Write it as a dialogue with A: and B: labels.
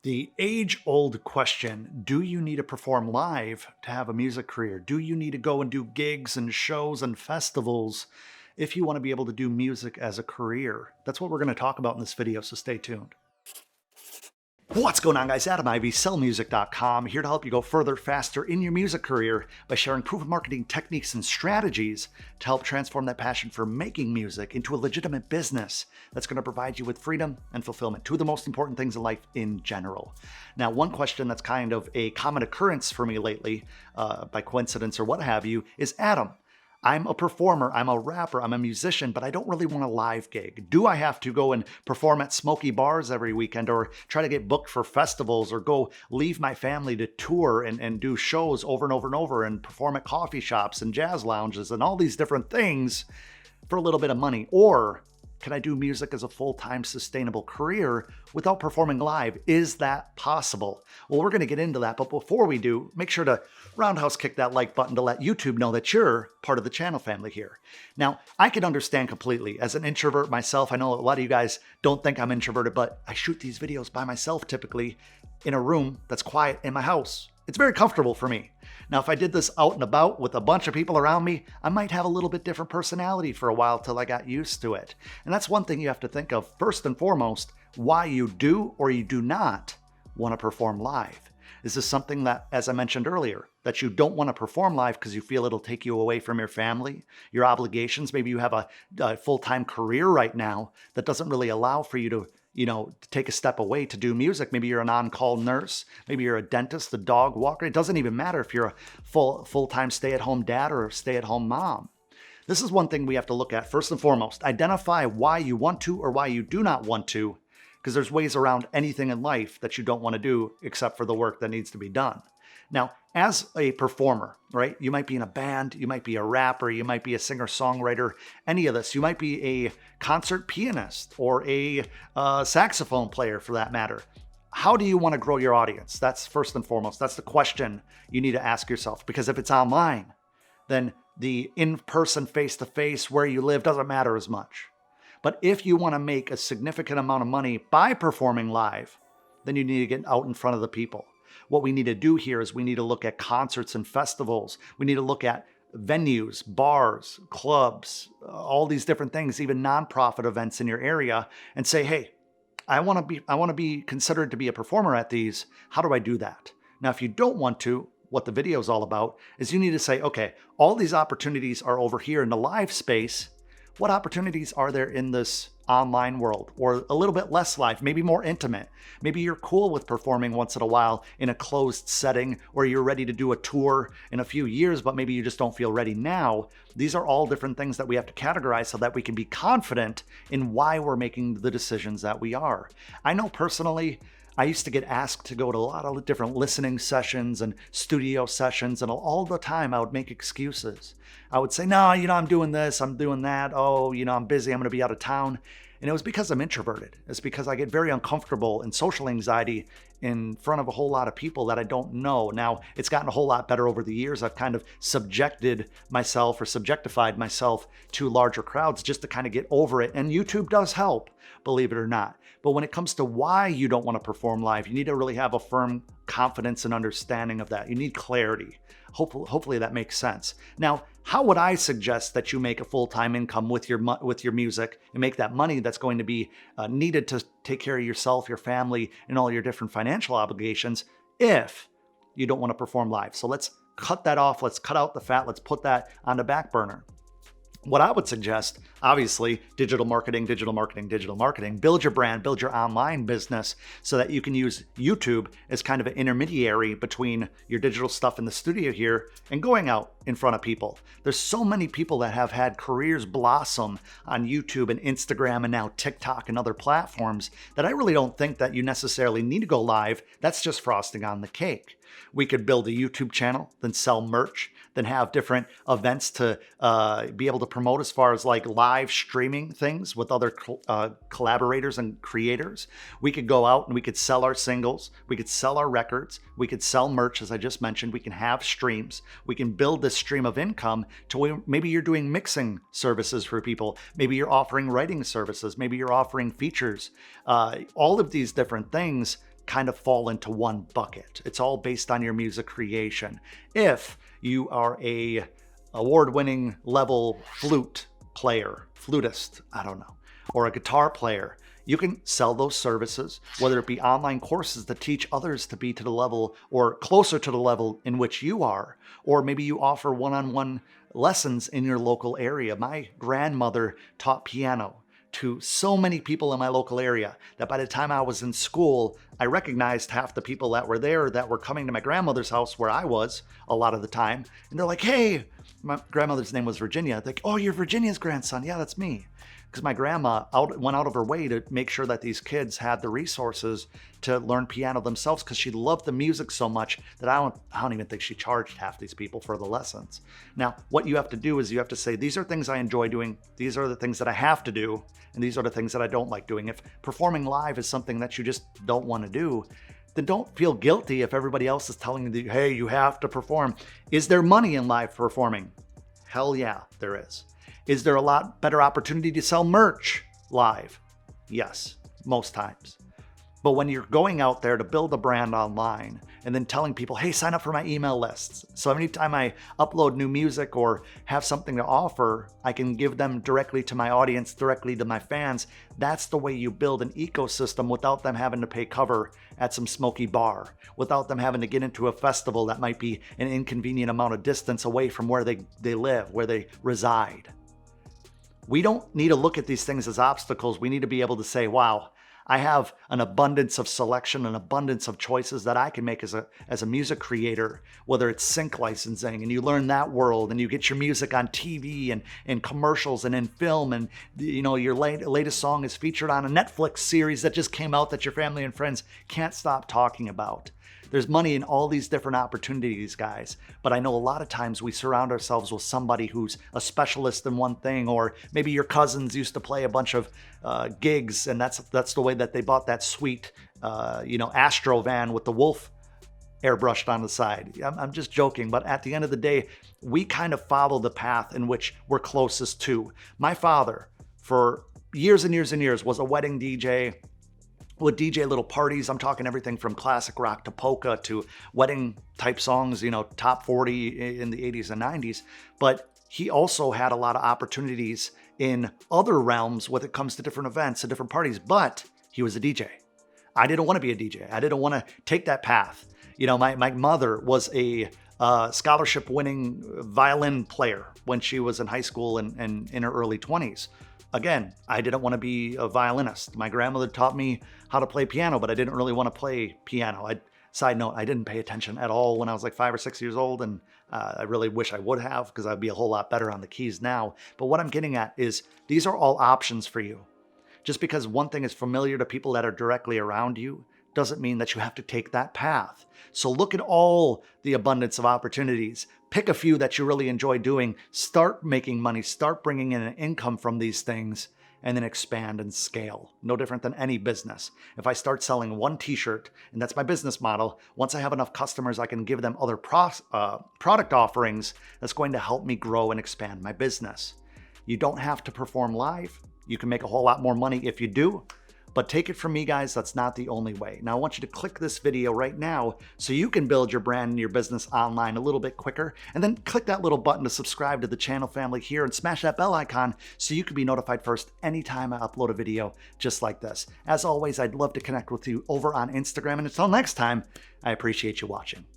A: The age-old question, do you need to perform live to have a music career? Do you need to go and do gigs and shows and festivals if you want to be able to do music as a career? That's what we're going to talk about in this video, so stay tuned. What's going on, guys? Adam Ivy, sellmusic.com, here to help you go further, faster in your music career by sharing proven marketing techniques and strategies to help transform that passion for making music into a legitimate business that's going to provide you with freedom and fulfillment, two of the most important things in life in general. Now, one question that's kind of a common occurrence for me lately, by coincidence or what have you, is, Adam, I'm a performer, I'm a rapper, I'm a musician, but I don't really want a live gig. Do I have to go and perform at smoky bars every weekend, or try to get booked for festivals, or go leave my family to tour and do shows over and over and over and perform at coffee shops and jazz lounges and all these different things for a little bit of money? Or can I do music as a full-time sustainable career without performing live? Is that possible? Well, we're going to get into that, but before we do, make sure to roundhouse kick that like button to let YouTube know that you're part of the channel family here. Now, I can understand completely. As an introvert myself, I know a lot of you guys don't think I'm introverted, but I shoot these videos by myself typically in a room that's quiet in my house. It's very comfortable for me. Now, if I did this out and about with a bunch of people around me, I might have a little bit different personality for a while till I got used to it. And that's one thing you have to think of first and foremost, why you do or you do not want to perform live. Is this something that, as I mentioned earlier, that you don't want to perform live because you feel it'll take you away from your family, your obligations? Maybe you have a full-time career right now that doesn't really allow for you to take a step away to do music. Maybe you're an on-call nurse. Maybe you're a dentist, a dog walker. It doesn't even matter if you're a full-time stay-at-home dad or a stay-at-home mom. This is one thing we have to look at first and foremost. Identify why you want to or why you do not want to, because there's ways around anything in life that you don't want to do except for the work that needs to be done. Now, as a performer, right, you might be in a band, you might be a rapper, you might be a singer-songwriter, any of this. You might be a concert pianist or a saxophone player for that matter. How do you want to grow your audience? That's first and foremost. That's the question you need to ask yourself, because if it's online, then the in-person, face-to-face, where you live doesn't matter as much. But if you want to make a significant amount of money by performing live, then you need to get out in front of the people. What we need to do here is we need to look at concerts and festivals. We need to look at venues, bars, clubs, all these different things, even nonprofit events in your area, and say, hey, I want to be considered to be a performer at these. How do I do that? Now, if you don't want to, what the video is all about is you need to say, okay, all these opportunities are over here in the live space. What opportunities are there in this online world, or a little bit less live, maybe more intimate? Maybe you're cool with performing once in a while in a closed setting, or you're ready to do a tour in a few years, but maybe you just don't feel ready now. These are all different things that we have to categorize so that we can be confident in why we're making the decisions that we are. I know personally, I used to get asked to go to a lot of different listening sessions and studio sessions, and all the time I would make excuses. I would say, no, I'm doing this, I'm doing that. Oh, I'm busy, I'm going to be out of town. And it was because I'm introverted. It's because I get very uncomfortable and social anxiety in front of a whole lot of people that I don't know. Now, it's gotten a whole lot better over the years. I've kind of subjectified myself to larger crowds just to kind of get over it. And YouTube does help, believe it or not. But when it comes to why you don't want to perform live, you need to really have a firm confidence and understanding of that. You need clarity. Hopefully that makes sense. Now, how would I suggest that you make a full-time income with your music and make that money that's going to be needed to take care of yourself, your family, and all your different financial obligations if you don't want to perform live? So let's cut that off. Let's cut out the fat. Let's put that on the back burner. What I would suggest, obviously, digital marketing, digital marketing, digital marketing. Build your brand, build your online business so that you can use YouTube as kind of an intermediary between your digital stuff in the studio here and going out in front of people. There's so many people that have had careers blossom on YouTube and Instagram and now TikTok and other platforms that I really don't think that you necessarily need to go live. That's just frosting on the cake. We could build a YouTube channel, then sell merch, then have different events to be able to promote as far as like live streaming things with other collaborators and creators. We could go out and we could sell our singles. We could sell our records. We could sell merch, as I just mentioned. We can have streams. We can build this stream of income to where maybe you're doing mixing services for people. Maybe you're offering writing services. Maybe you're offering features. All of these different things kind of fall into one bucket. It's all based on your music creation. If you are a award-winning level flute player, flutist, I don't know, or a guitar player, you can sell those services, whether it be online courses that teach others to be to the level or closer to the level in which you are, or maybe you offer one-on-one lessons in your local area. My grandmother taught piano to so many people in my local area that by the time I was in school, I recognized half the people that were there that were coming to my grandmother's house where I was a lot of the time. And they're like, hey, my grandmother's name was Virginia. They're like, oh, you're Virginia's grandson. Yeah, that's me. Because my grandma went out of her way to make sure that these kids had the resources to learn piano themselves, because she loved the music so much that I don't even think she charged half these people for the lessons. Now, what you have to do is you have to say, these are things I enjoy doing. These are the things that I have to do. And these are the things that I don't like doing. If performing live is something that you just don't want to do, then don't feel guilty if everybody else is telling you, hey, you have to perform. Is there money in live performing? Hell yeah, there is. Is there a lot better opportunity to sell merch live? Yes, most times. But when you're going out there to build a brand online and then telling people, hey, sign up for my email lists. So anytime I upload new music or have something to offer, I can give them directly to my audience, directly to my fans. That's the way you build an ecosystem without them having to pay cover at some smoky bar, without them having to get into a festival that might be an inconvenient amount of distance away from where they live, where they reside. We don't need to look at these things as obstacles. We need to be able to say, wow, I have an abundance of selection, an abundance of choices that I can make as a music creator, whether it's sync licensing and you learn that world and you get your music on TV and in commercials and in film, and your latest song is featured on a Netflix series that just came out that your family and friends can't stop talking about. There's money in all these different opportunities, guys. But I know a lot of times we surround ourselves with somebody who's a specialist in one thing, or maybe your cousins used to play a bunch of gigs, and that's the way that they bought that sweet, Astro van with the wolf airbrushed on the side. I'm just joking, but at the end of the day, we kind of follow the path in which we're closest to. My father, for years and years and years, was a wedding DJ. Would DJ little parties. I'm talking everything from classic rock to polka to wedding type songs, top 40 in the 80s and 90s. But he also had a lot of opportunities in other realms when it comes to different events and different parties, but he was a DJ. I didn't want to be a DJ. I didn't want to take that path. My mother was a scholarship winning violin player when she was in high school and in her early 20s. Again, I didn't want to be a violinist. My grandmother taught me how to play piano, but I didn't really want to play piano. Side note, I didn't pay attention at all when I was like 5 or 6 years old, and I really wish I would have, because I'd be a whole lot better on the keys now. But what I'm getting at is these are all options for you. Just because one thing is familiar to people that are directly around you doesn't mean that you have to take that path. So look at all the abundance of opportunities. Pick a few that you really enjoy doing. Start making money. Start bringing in an income from these things, and then expand and scale. No different than any business. If I start selling one t-shirt, and that's my business model, once I have enough customers, I can give them other product offerings that's going to help me grow and expand my business. You don't have to perform live. You can make a whole lot more money if you do. But take it from me, guys, that's not the only way. Now, I want you to click this video right now so you can build your brand and your business online a little bit quicker. And then click that little button to subscribe to the channel family here and smash that bell icon so you can be notified first anytime I upload a video just like this. As always, I'd love to connect with you over on Instagram. And until next time, I appreciate you watching.